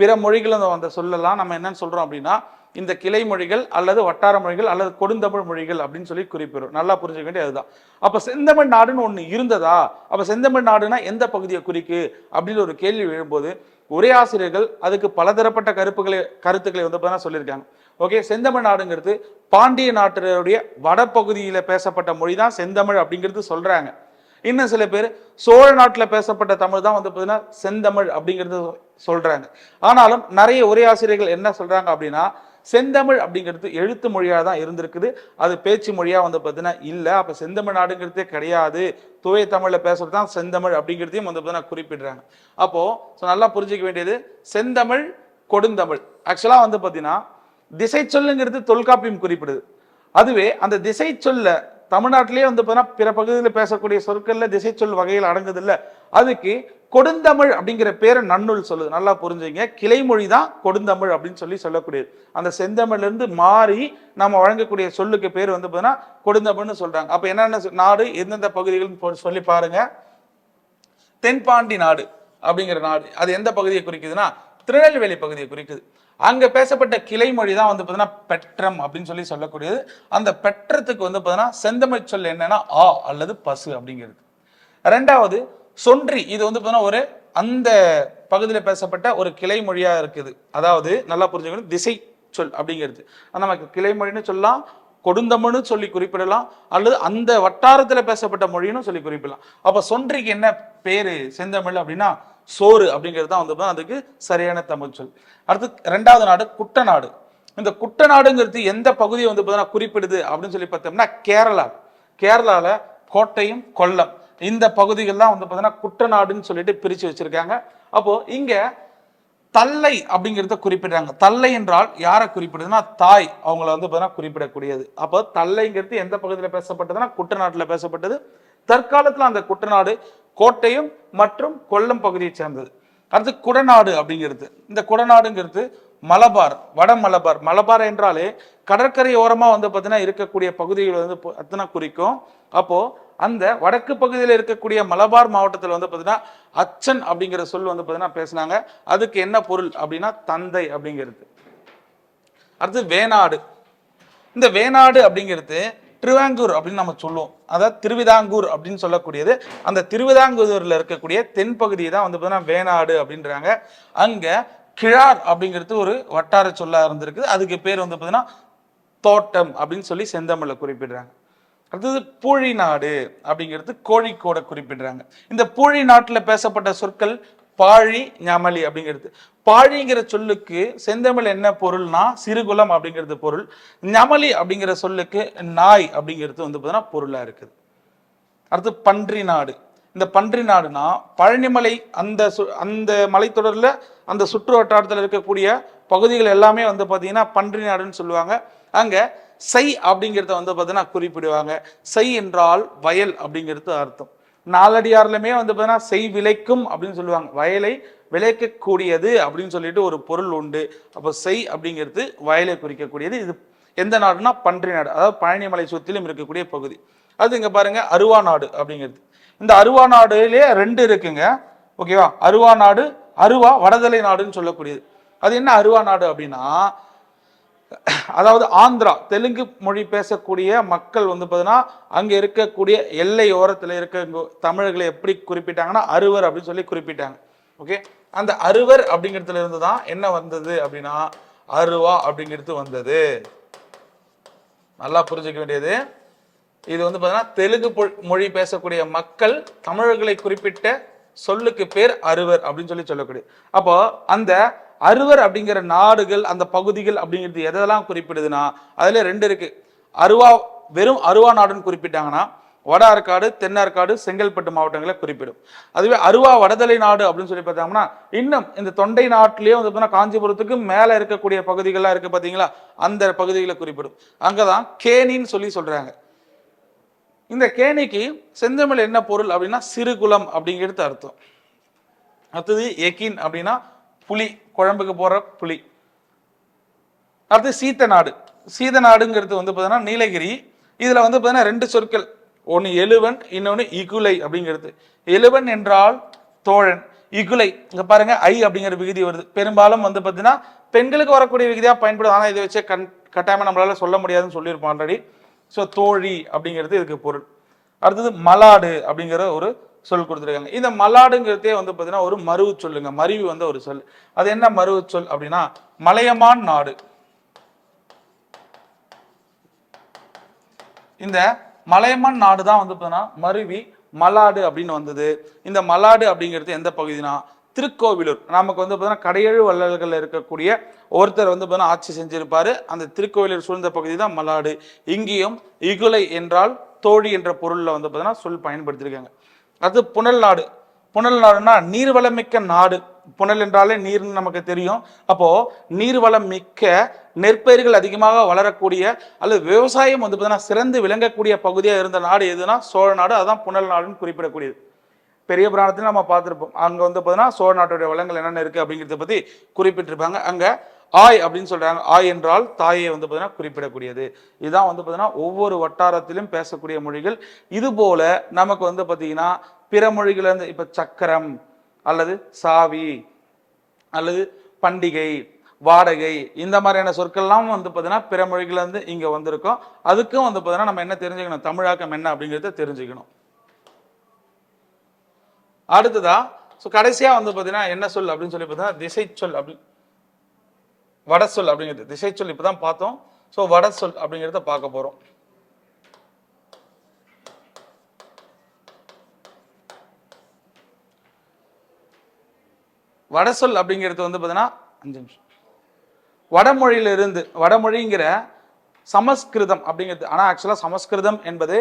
பிற மொழிகள் வந்த சொல்லலாம் நம்ம என்னன்னு சொல்றோம் அப்படின்னா இந்த கிளை மொழிகள் அல்லது வட்டார மொழிகள் அல்லது கொடுந்தமிழ் மொழிகள் அப்படின்னு சொல்லி குறிப்பிடும். நல்லா புரிஞ்சுக்க வேண்டியது அதுதான். அப்ப செந்தமிழ் நாடுன்னு ஒண்ணு இருந்ததா, அப்ப செந்தமிழ் நாடுனா எந்த பகுதியை குறிக்கு அப்படின்னு ஒரு கேள்வி எழும்போது உரையாசிரியர்கள் அதுக்கு பலதரப்பட்ட கருத்துக்களை வந்து சொல்லியிருக்காங்க. ஓகே, செந்தமிழ் நாடுங்கிறது பாண்டிய நாட்டினுடைய வடபகுதியில பேசப்பட்ட மொழி தான் செந்தமிழ் அப்படிங்கிறது சொல்றாங்க. இன்னும் சில பேர் சோழ நாட்டில் பேசப்பட்ட தமிழ் தான் வந்து பார்த்தீங்கன்னா செந்தமிழ் அப்படிங்கிறது சொல்றாங்க. ஆனாலும் நிறைய உரையாசிரியர்கள் என்ன சொல்றாங்க அப்படின்னா செந்தமிழ் அப்படிங்கிறது எழுத்து மொழியாக தான் இருந்திருக்குது, அது பேச்சு மொழியா வந்து பார்த்தீங்கன்னா இல்லை. அப்போ செந்தமிழ் நாடுங்கிறதே கிடையாது, தூய தமிழில் பேசுறது தான் செந்தமிழ் அப்படிங்கிறதையும் வந்து பார்த்தீங்கன்னா குறிப்பிடுறாங்க. அப்போ நல்லா புரிஞ்சிக்க வேண்டியது, செந்தமிழ் கொடுந்தமிழ் ஆக்சுவலாக வந்து பார்த்தீங்கன்னா திசை சொல்லுங்கிறது தொல்காப்பியம் குறிப்பிடுது. அதுவே அந்த திசை சொல்ல தமிழ்நாட்டிலேயே வந்து பார்த்தீங்கன்னா பிற பகுதியில் பேசக்கூடிய சொற்கள்ல திசை சொல் வகையில் அடங்குது இல்லை, அதுக்கு கொடுந்தமிழ் அப்படிங்கிற பேரை நன்னூல் சொல்லுது. நல்லா புரிஞ்சுங்க, கிளைமொழி தான் கொடுந்தமிழ் அப்படின்னு சொல்லக்கூடியது. அந்த செந்தமிழ்ல இருந்து மாறி நம்ம வழங்கக்கூடிய சொல்லுக்கு பேர் வந்து பார்த்தீங்கன்னா கொடுந்தமிழ்னு சொல்றாங்க. அப்ப என்னென்ன நாடு எந்தெந்த பகுதிகள் சொல்லி பாருங்க. தென்பாண்டி நாடு அப்படிங்கிற நாடு அது எந்த பகுதியை குறிக்குதுன்னா திருநெல்வேலி பகுதியை குறிக்குது. அங்க பேசப்பட்ட கிளைமொழி தான் வந்து பார்த்தீங்கன்னா பெற்றம் அப்படின்னு சொல்லக்கூடியது. அந்த பெற்றத்துக்கு வந்து பார்த்தீங்கன்னா செந்தமிழ் சொல் என்னன்னா ஆ அல்லது பசு அப்படிங்கிறது. ரெண்டாவது சொன்றி, இது வந்து பார்த்தீங்கன்னா ஒரு அந்த பகுதியில் பேசப்பட்ட ஒரு கிளைமொழியா இருக்குது. அதாவது நல்லா புரிஞ்சுக்கணும், திசை சொல் அப்படிங்கிறது நமக்கு கிளைமொழின்னு சொல்லலாம், கொடுந்தமிழ்னு சொல்லி குறிப்பிடலாம், அல்லது அந்த வட்டாரத்தில் பேசப்பட்ட மொழின்னு சொல்லி குறிப்பிடலாம். அப்ப சொன்றிக்கு என்ன பேரு செந்தமிழ் அப்படின்னா சோறு அப்படிங்கிறது தான் வந்து அதுக்கு சரியான தமிழ் சொல். அடுத்து ரெண்டாவது நாடு குட்டநாடு. இந்த குட்டநாடுங்கிறது எந்த பகுதியை வந்து குறிப்பிடுது அப்படின்னு சொல்லி பார்த்தோம்னா கேரளால கோட்டையும் கொல்லம் இந்த பகுதிகள் தான் வந்து பார்த்தீங்கன்னா குட்டநாடுன்னு சொல்லிட்டு பிரிச்சு வச்சிருக்காங்க. அப்போ இங்க தல்லை அப்படிங்கிறத குறிப்பிடுறாங்க. தல்லை என்றால் யாரை குறிப்பிடுதுன்னா தாய், அவங்கள வந்து பார்த்தீங்கன்னா குறிப்பிடக்கூடியது. அப்போ தல்லைங்கிறது எந்த பகுதியில் பேசப்பட்டதுன்னா குட்டநாட்டில் பேசப்பட்டது. தற்காலத்தில் அந்த குட்டநாடு கோட்டையும் மற்றும் கொல்லம் பகுதியை சேர்ந்தது. அடுத்து குடநாடு அப்படிங்கிறது, இந்த குடநாடுங்கிறது மலபார், வட மலபார். மலபார் என்றாலே கடற்கரை ஓரமா வந்து பார்த்தீங்கன்னா இருக்கக்கூடிய பகுதிகள் வந்து பார்த்தீங்கன்னா குறிக்கும். அப்போ அந்த வடக்கு பகுதியில் இருக்கக்கூடிய மலபார் மாவட்டத்தில் வந்து பார்த்தீங்கன்னா அச்சன் அப்படிங்கிற சொல் வந்து பார்த்தீங்கன்னா பேசினாங்க. அதுக்கு என்ன பொருள் அப்படின்னா தந்தை அப்படிங்கிறது. அடுத்து வேணாடு. இந்த வேணாடு அப்படிங்கிறது திருவாங்கூர் அப்படின்னு நம்ம சொல்லுவோம், அதாவது திருவிதாங்கூர் அப்படின்னு சொல்லக்கூடியது. அந்த திருவிதாங்கூர்ல இருக்கக்கூடிய தென்பகுதியை தான் வந்து பார்த்தீங்கன்னா வேணாடு அப்படின்றாங்க. அங்க கிழார் அப்படிங்கிறது ஒரு வட்டார சொல்லா இருந்திருக்கு. அதுக்கு பேர் வந்து பார்த்தீங்கன்னா தோட்டம் அப்படின்னு சொல்லி செந்தமிழ்ல குறிப்பிடுறாங்க. அடுத்தது பூழி நாடு அப்படிங்கிறது கோழிக்கோட குறிப்பிடுறாங்க. இந்த பூழி நாட்டில் பேசப்பட்ட சொற்கள் பாழி ஞமலி அப்படிங்கிறது. பாழிங்கிற சொல்லுக்கு செந்தமிழ் என்ன பொருள்னா சிறுகுலம் அப்படிங்கிறது பொருள். ஞமலி அப்படிங்கிற சொல்லுக்கு நாய் அப்படிங்கிறது வந்து பார்த்தீங்கன்னா பொருளா இருக்குது. அடுத்து பன்றி நாடு. இந்த பன்றி நாடுனா பழனிமலை அந்த மலைத்தொடரில் அந்த சுற்று வட்டாரத்தில் இருக்கக்கூடிய பகுதிகள் எல்லாமே வந்து பார்த்தீங்கன்னா பன்றி நாடுன்னு சொல்லுவாங்க. அங்கே சை அப்படிங்கிறத வந்து பார்த்தீங்கன்னா குறிப்பிடுவாங்க. சை என்றால் வயல் அப்படிங்கிறது அர்த்தம். நாலடியார்லுமே வந்து பார்த்தீங்கன்னா செய் விளைக்கும் அப்படின்னு சொல்லுவாங்க. வயலை விளைக்கக்கூடியது அப்படின்னு சொல்லிட்டு ஒரு பொருள் உண்டு. அப்போ செய் அப்படிங்கிறது வயலை குறிக்கக்கூடியது. இது எந்த நாடுனா பன்றி நாடு, அதாவது பழனிமலை சுற்றிலும் இருக்கக்கூடிய பகுதி. அது இங்க பாருங்க அருவா நாடு அப்படிங்கிறது. இந்த அருவா நாடுலயே ரெண்டு இருக்குங்க. ஓகேவா? அருவா நாடு, அருவா வடதலை நாடுன்னு சொல்லக்கூடியது. அது என்ன அருவா நாடு அப்படின்னா, அதாவது ஆந்திரா தெலுங்கு மொழி பேசக்கூடிய மக்கள் வந்து பார்த்தீங்கன்னா அங்கே இருக்கக்கூடிய எல்லை ஓரத்தில் இருக்க தமிழர்களை எப்படி குறிப்பிட்டாங்கன்னா அருவர் அப்படின்னு சொல்லி குறிப்பிட்டாங்க. ஓகே, அந்த அருவர் அப்படிங்கிறதுல இருந்து தான் என்ன வந்தது அப்படின்னா அருவா அப்படிங்கிறது வந்தது. நல்லா புரிஞ்சுக்க வேண்டியது இது வந்து பார்த்தீங்கன்னா தெலுங்கு மொழி பேசக்கூடிய மக்கள் தமிழர்களை குறிப்பிட்ட சொல்லுக்கு பேர் அருவர் அப்படின்னு சொல்லக்கூடிய. அப்போ அந்த அருவர் அப்படிங்கிற நாடுகள் அந்த பகுதிகள் அப்படிங்கிறது எதெல்லாம் குறிப்பிடுதுன்னா அதுல ரெண்டு இருக்கு. அருவா வெறும் அருவா நாடுன்னு குறிப்பிட்டாங்கன்னா வட ஆற்காடு, தென்னார்காடு, செங்கல்பட்டு மாவட்டங்களை குறிப்பிடும். அதுவே அருவா வடதலை நாடு அப்படின்னு சொல்லி பார்த்தாங்கன்னா இன்னும் இந்த தொண்டை நாட்டிலேயே வந்து பார்த்தீங்கன்னா காஞ்சிபுரத்துக்கு மேலே இருக்கக்கூடிய பகுதிகள்லாம் இருக்கு பார்த்தீங்களா, அந்த பகுதிகளை குறிப்பிடும். அங்கதான் கேணின்னு சொல்லி சொல்றாங்க. இந்த கேணிக்கு செந்தமிழ் என்ன பொருள் அப்படின்னா சிறுகுளம் அப்படிங்கிறது அர்த்தம். அடுத்தது எகின் அப்படின்னா புலி, குழம்புக்கு போற புலி. அடுத்து சீத்த நாடு. சீத நாடுங்கிறது வந்து பார்த்தீங்கன்னா நீலகிரி. இதுல வந்து பார்த்தீங்கன்னா ரெண்டு சொற்கள், ஒன்று எழுவன், இன்னொன்று இகுலை அப்படிங்கிறது. எழுவன் என்றால் தோழன், இகுலை இங்க பாருங்க ஐ அப்படிங்கிற விகுதி வருது. பெரும்பாலும் வந்து பார்த்தீங்கன்னா பெண்களுக்கு வரக்கூடிய விகுதியா பயன்படும். ஆனால் இதை வச்சு கட்டாயமா நம்மளால சொல்ல முடியாதுன்னு சொல்லியிருப்போம் ஆல்ரெடி. ஸோ தோழி அப்படிங்கிறது இதுக்கு பொருள். அடுத்தது மலாடு அப்படிங்கிற ஒரு சொல் கொடுத்துருக்காங்க. இந்த மலாடுங்கிறதே வந்து பார்த்தீங்கன்னா ஒரு மருவு சொல்லுங்க, மருவி வந்த ஒரு சொல். அது என்ன மருவு சொல் அப்படின்னா மலையமான் நாடு. இந்த மலையமான் நாடு தான் வந்து பார்த்தீங்கன்னா மருவி மலாடு அப்படின்னு வந்தது. இந்த மலாடு அப்படிங்கிறது எந்த பகுதினா திருக்கோவிலூர். நமக்கு வந்து பார்த்தீங்கன்னா கடையெழு வள்ளல்கள் இருக்கக்கூடிய ஒருத்தர் வந்து பார்த்தீங்கன்னா ஆட்சி செஞ்சிருப்பாரு. அந்த திருக்கோவிலூர் சூழ்ந்த பகுதி தான் மலாடு. இங்கேயும் இகுலை என்றால் தோழி என்ற பொருள்ல வந்து பார்த்தீங்கன்னா சொல் பயன்படுத்தியிருக்காங்க. அது புனல் நாடு. புனல் நாடுனா நீர்வளம் மிக்க நாடு. புனல் என்றாலே நீர்னு நமக்கு தெரியும். அப்போ நீர்வளம் மிக்க நெற்பயிர்கள் அதிகமாக வளரக்கூடிய அல்லது விவசாயம் வந்து பார்த்தீங்கன்னா சிறந்து விளங்கக்கூடிய பகுதியாக இருந்த நாடு எதுனா சோழ நாடு. அதான் புனல் நாடுன்னு குறிப்பிடக்கூடியது. பெரிய புராணத்தில் நம்ம பார்த்துருப்போம். அங்கே வந்து பார்த்தீங்கன்னா சோழ நாட்டுடைய வளங்கள் என்னென்ன இருக்கு அப்படிங்கிறத பற்றி குறிப்பிட்டிருப்பாங்க. அங்கே ஆய் அப்படின்னு சொல்றாங்க. ஆய் என்றால் தாயை வந்து பார்த்தீங்கன்னா குறிப்பிடக்கூடியது. இதுதான் வந்து பார்த்தீங்கன்னா ஒவ்வொரு வட்டாரத்திலும் பேசக்கூடிய மொழிகள். இது போல நமக்கு வந்து பார்த்தீங்கன்னா பிற மொழிகள் இருந்து இப்ப சக்கரம் அல்லது சாவி அல்லது பண்டிகை, வாடகை, இந்த மாதிரியான சொற்கள்லாம் வந்து பார்த்தீங்கன்னா பிற மொழிகள் இருந்து இங்க வந்திருக்கோம். அதுக்கும் வந்து பார்த்தீங்கன்னா நம்ம என்ன தெரிஞ்சுக்கணும், தமிழாக்கம் என்ன அப்படிங்கிறத தெரிஞ்சுக்கணும். அடுத்ததா கடைசியா வந்து பார்த்தீங்கன்னா என்ன சொல் அப்படின்னு சொல்லி பார்த்தீங்கன்னா திசை சொல் அப்படி வட சொல் அப்படிங்கிறது. திசை சொல் இப்பதான் பார்த்தோம். ஸோ வட சொல் அப்படிங்கிறத பார்க்க போறோம். வட சொல் அப்படிங்கிறது வந்து பார்த்தீங்கன்னா 5 நிமிஷம். வடமொழியிலிருந்து, வடமொழிங்கிற சமஸ்கிருதம் அப்படிங்கிறது, ஆனால் ஆக்சுவலாக சமஸ்கிருதம் என்பது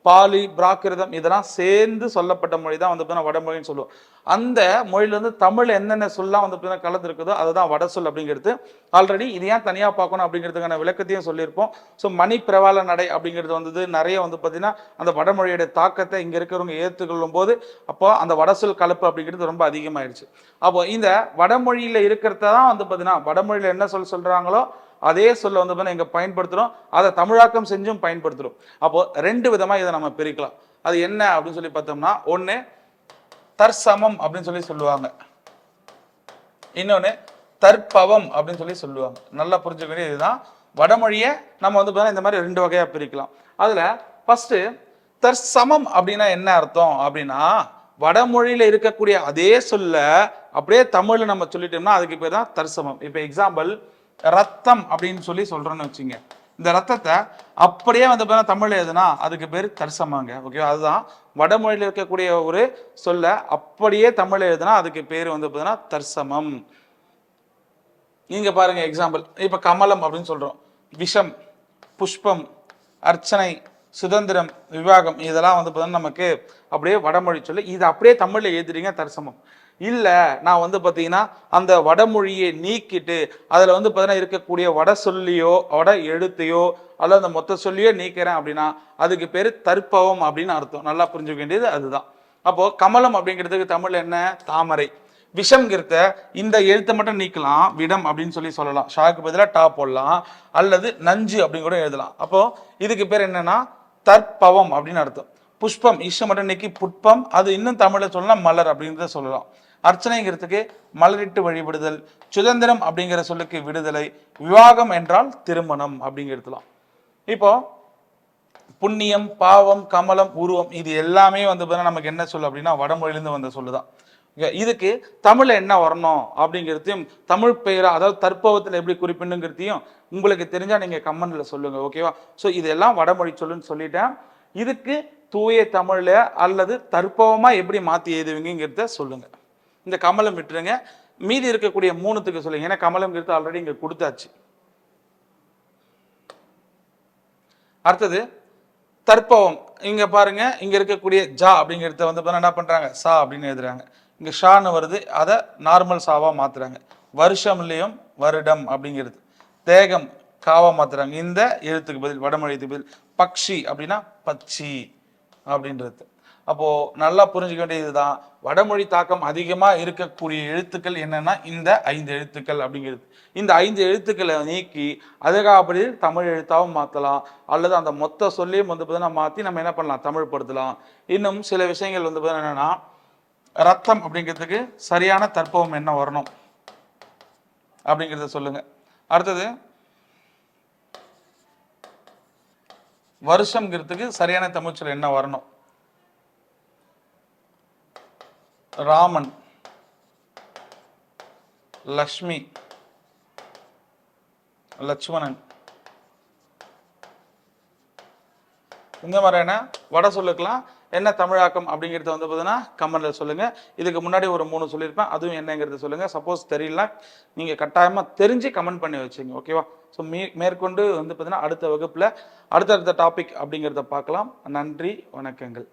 பாலி, பிராகிருதம் இதெல்லாம் சேர்ந்து சொல்லப்பட்ட மொழி தான் வந்து பார்த்தீங்கன்னா வடமொழின்னு சொல்லுவோம். அந்த மொழியிலேருந்து தமிழ் என்னென்ன சொல்லலாம் வந்து பார்த்தீங்கன்னா கலந்து இருக்குதோ அதுதான் வட சொல் அப்படிங்கிறது. ஆல்ரெடி இது ஏன் தனியாக பார்க்கணும் அப்படிங்கிறதுக்கான விளக்கத்தையும் சொல்லியிருப்போம். ஸோ மணி பிரவாள நடை அப்படிங்கிறது வந்து நிறைய வந்து பார்த்தீங்கன்னா அந்த வடமொழியுடைய தாக்கத்தை இங்கே இருக்கிறவங்க ஏற்றுக்கொள்ளும் போது அப்போ அந்த வடசொல் கலப்பு அப்படிங்கிறது ரொம்ப அதிகமாயிடுச்சு. அப்போ இந்த வடமொழியில் இருக்கிறத தான் வந்து பார்த்தீங்கன்னா வடமொழியில் என்ன சொல்றாங்களோ அதே சொல்ல வந்து இங்க பயன்படுத்துறோம். அதை தமிழாக்கம் செஞ்சும் பயன்படுத்துறோம். அப்போ ரெண்டு விதமா இதை நம்ம பிரிக்கலாம். அது என்ன அப்படின்னு சொல்லி பார்த்தோம்னா, ஒண்ணு தற்சமம் அப்படின்னு சொல்லி சொல்லுவாங்க, இன்னொன்னு தற்பவம் அப்படின்னு சொல்லி சொல்லுவாங்க. நல்லா புரிஞ்சுக்க வேண்டியது இதுதான். வடமொழியை நம்ம வந்து இந்த மாதிரி ரெண்டு வகையா பிரிக்கலாம். அதுல ஃபர்ஸ்ட் தற்சமம் அப்படின்னா என்ன அர்த்தம் அப்படின்னா, வடமொழியில இருக்கக்கூடிய அதே சொல்ல அப்படியே தமிழ்ல நம்ம சொல்லிட்டோம்னா அதுக்கு பேர் தான் தற்சமம். இப்ப எக்ஸாம்பிள் ரத்தம் அப்படின்னு சொல்லி சொல்றோம்னு வச்சுங்க. இந்த ரத்தத்தை அப்படியே வந்து தமிழ்ல எதுனா அதுக்கு பேர் தற்சமங்க. ஓகே, அதுதான் வடமொழியில் இருக்கக்கூடிய ஒரு சொல்ல அப்படியே தமிழ்ல எழுதுனா அதுக்கு பேர் வந்து பார்த்தீங்கன்னா தற்சமம். நீங்க பாருங்க எக்ஸாம்பிள், இப்ப கமலம் அப்படின்னு சொல்றோம், விஷம், புஷ்பம், அர்ச்சனை, சுதந்திரம், விவாகம் இதெல்லாம் வந்து பார்த்தீங்கன்னா நமக்கு அப்படியே வடமொழி சொல்லி இது அப்படியே தமிழில் எழுதுறீங்க தற்சமம். இல்லை நான் வந்து பார்த்தீங்கன்னா அந்த வடமொழியை நீக்கிட்டு அதில் வந்து பார்த்தீங்கன்னா இருக்கக்கூடிய வட சொல்லியோ வட எழுத்தையோ அல்லது அந்த மொத்த சொல்லியோ நீக்கிறேன் அப்படின்னா அதுக்கு பேர் தற்பவம் அப்படின்னு அர்த்தம். நல்லா புரிஞ்சுக்க வேண்டியது அதுதான். அப்போ கமலம் அப்படிங்கிறதுக்கு தமிழ் என்ன? தாமரை. விஷம்ங்கிறத இந்த எழுத்தை மட்டும் நீக்கலாம், விடம் அப்படின்னு சொல்லலாம். ஷாக்கு பதிலாக டா போடலாம், அல்லது நஞ்சு அப்படின்னு கூட எழுதலாம். அப்போ இதுக்கு பேர் என்னன்னா தற்பவம் அப்படின்னு அர்த்தம். புஷ்பம் இஷ்ட மட்டும் நீக்கி புட்பம், அது இன்னும் தமிழ்ல சொல்லலாம் மலர் அப்படின்றத சொல்லலாம். அர்ச்சனைங்கிறதுக்கு மலரிட்டு வழிபடுதல். சுதந்திரம் அப்படிங்கிற சொல்லுக்கு விடுதலை. விவாகம் என்றால் திருமணம் அப்படிங்கிறதுலாம். இப்போ புண்ணியம், பாவம், கமலம், உருவம் இது எல்லாமே வந்து நமக்கு என்ன சொல்லு அப்படின்னா வடமொழியிலிருந்து வந்த சொல்லுதான். இதுக்கு தமிழ்ல என்ன வரணும் அப்படிங்கிறதையும் தமிழ் பெயரா அதாவது தற்பவத்தில் எப்படி குறிப்பிடுங்கிறதையும் உங்களுக்கு தெரிஞ்சா நீங்க கமெண்ட்ல சொல்லுங்க. ஓகேவா? ஸோ இதெல்லாம் வடமொழி சொல்லுன்னு சொல்லிட்டேன். இதுக்கு தூய தமிழ்ல அல்லது தற்பவமா எப்படி மாத்தி எழுதுவீங்கிறத சொல்லுங்க. இந்த கமலம் விட்டுருங்க, மீதி இருக்கக்கூடிய மூணுத்துக்கு சொல்லுங்க. ஏன்னா கமலம்ங்கிறது ஆல்ரெடி இங்க கொடுத்தாச்சு. அடுத்தது தற்பவம். இங்க பாருங்க, இங்க இருக்கக்கூடிய ஜா அப்படிங்கிறத வந்து என்ன பண்றாங்க? சா அப்படின்னு எழுதுறாங்க. இங்க ஷான்னு வருது, அதை நார்மல் சாவா மாத்துறாங்க. வருஷம்லயும் வருடம் அப்படிங்கிறது. தேகம் காவா மாத்துறாங்க இந்த எழுத்துக்கு பதில், வடமொழி எழுத்துக்கு பதில். பக்ஷி அப்படின்னா பச்சி அப்படின்றது. அப்போ நல்லா புரிஞ்சுக்க வேண்டியதுதான், வடமொழி தாக்கம் அதிகமா இருக்கக்கூடிய எழுத்துக்கள் என்னன்னா இந்த 5 எழுத்துக்கள் அப்படிங்கிறது. இந்த 5 எழுத்துக்களை நீக்கி அதுக்காகப்படி தமிழ் எழுத்தாவும் மாற்றலாம், அல்லது அந்த மொத்த சொல்லியும் வந்து பார்த்தீங்கன்னா மாற்றி நம்ம என்ன பண்ணலாம்? தமிழ் படுத்தலாம். இன்னும் சில விஷயங்கள் வந்து பார்த்தீங்கன்னா என்னன்னா, ரத்தம் அப்படிங்கிறதுக்கு சரியான தற்பவம் என்ன வரணும் அப்படிங்கிறத சொல்லுங்க. அடுத்தது வருஷம்ங்கிறதுக்கு சரியான தமிழ் சொல் என்ன வரணும்? ராமன், லக்ஷ்மி, லட்சுமணன் இந்த மாதிரியான வட சொல்லுக்கலாம் என்ன தமிழாக்கம் அப்படிங்கிறத வந்து பார்த்தீங்கன்னா கமெண்ட்ல சொல்லுங்க. இதுக்கு முன்னாடி ஒரு 3 சொல்லியிருப்பேன், அதுவும் என்னங்கிறத சொல்லுங்க. சப்போஸ் தெரியல நீங்க கட்டாயமா தெரிஞ்சு கமெண்ட் பண்ணி வச்சுங்க. ஓகேவா? ஸோ மேற்கொண்டு வந்து பார்த்தீங்கன்னா அடுத்த வகுப்புல அடுத்தடுத்த டாபிக் அப்படிங்கிறத பார்க்கலாம். நன்றி, வணக்கங்கள்.